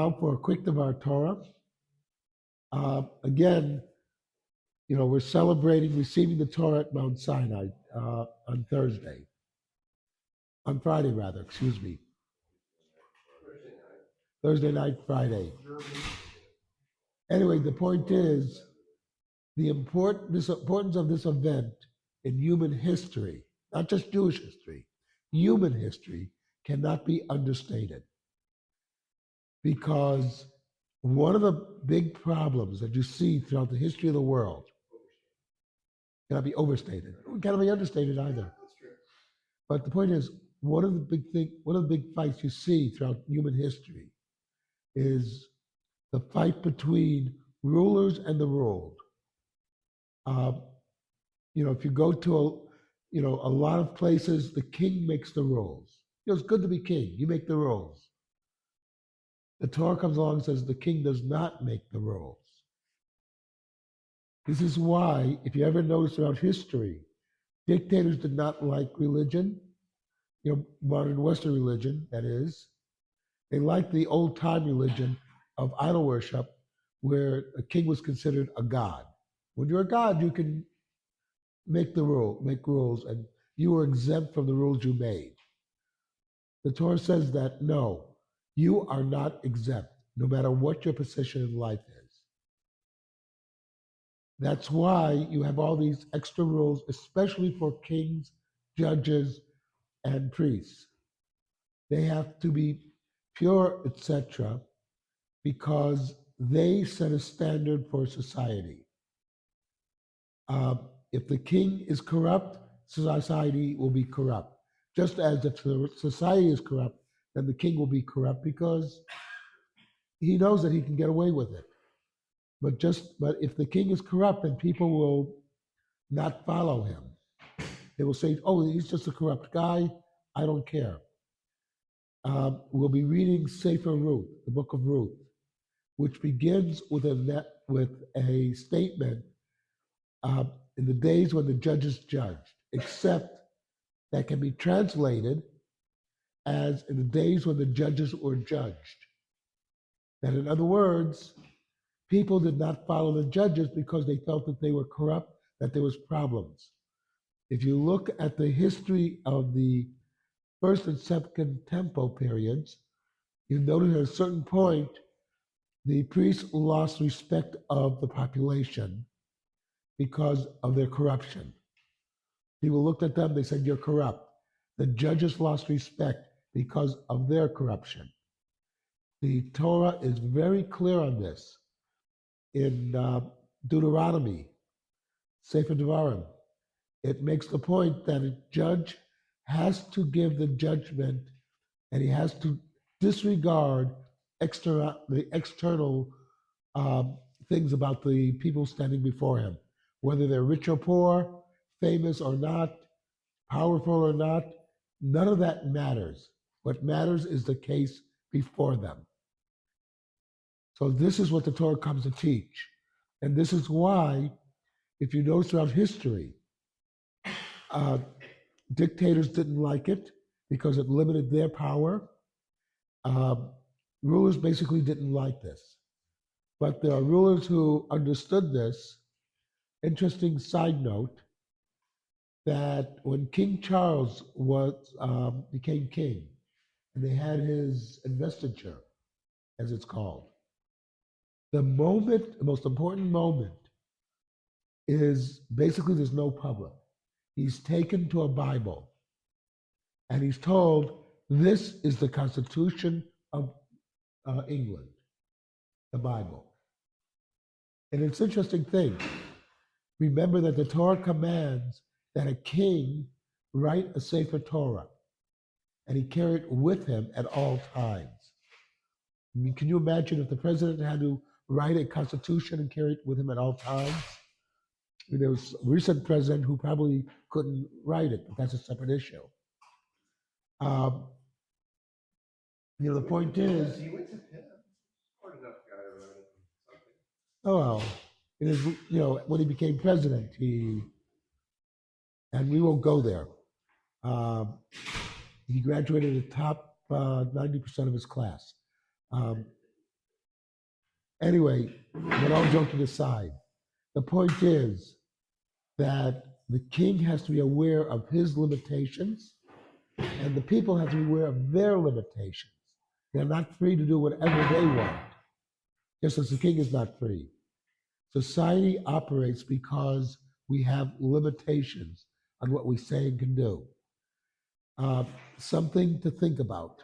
now for a quick Devar Torah. Again, we're celebrating receiving the Torah at Mount Sinai on Friday rather, excuse me. Thursday night, Friday. Anyway, the point is the importance of this event in human history, not just Jewish history, human history cannot be understated. Because one of the big problems that you see throughout the history of the world cannot be overstated. It cannot be understated either. But the point is, one of the big fights you see throughout human history is the fight between rulers and the ruled. If you go to a lot of places, the king makes the rules. It's good to be king. You make the rules. The Torah comes along and says the king does not make the rules. This is why, if you ever notice throughout history, dictators did not like religion, modern Western religion, that is. They liked the old-time religion of idol worship, where a king was considered a god. When you're a god, you can make rules, and you were exempt from the rules you made. The Torah says that, no, you are not exempt, no matter what your position in life is. That's why you have all these extra rules, especially for kings, judges, and priests. They have to be pure, etc., because they set a standard for society. If the king is corrupt, society will be corrupt. Just as if the society is corrupt, then the king will be corrupt because he knows that he can get away with it. But if the king is corrupt, then people will not follow him. They will say, "Oh, he's just a corrupt guy. I don't care." We'll be reading Sefer Ruth, the book of Ruth, which begins with a statement in the days when the judges judged, except that can be translated as in the days when the judges were judged. That in other words, people did not follow the judges because they felt that they were corrupt, that there was problems. If you look at the history of the First and Second Temple periods, you notice at a certain point, the priests lost respect of the population because of their corruption. People looked at them, they said, "You're corrupt." The judges lost respect because of their corruption. The Torah is very clear on this. In Deuteronomy, Sefer Devarim, it makes the point that a judge has to give the judgment and he has to disregard the external things about the people standing before him, whether they're rich or poor, famous or not, powerful or not. None of that matters. What matters is the case before them. So this is what the Torah comes to teach. And this is why, if you notice throughout history, dictators didn't like it because it limited their power. Rulers basically didn't like this. But there are rulers who understood this. Interesting side note, that when King Charles became king, and they had his investiture, as it's called, the most important moment is basically there's no public. He's taken to a Bible, and he's told, this is the Constitution of England, the Bible. And it's an interesting thing. Remember that the Torah commands that a king write a Sefer Torah, and he carry it with him at all times. I mean, can you imagine if the president had to write a constitution and carry it with him at all times? I mean, there was a recent president who probably couldn't write it, but that's a separate issue. The point is, he went to Penn. Smart enough guy to write it. Oh well, it is. When he became president, and we won't go there. He graduated at the top 90% of his class. Anyway, but all joking aside, the point is that the king has to be aware of his limitations, and the people have to be aware of their limitations. They're not free to do whatever they want, just as the king is not free. Society operates because we have limitations on what we say and can do. Something to think about.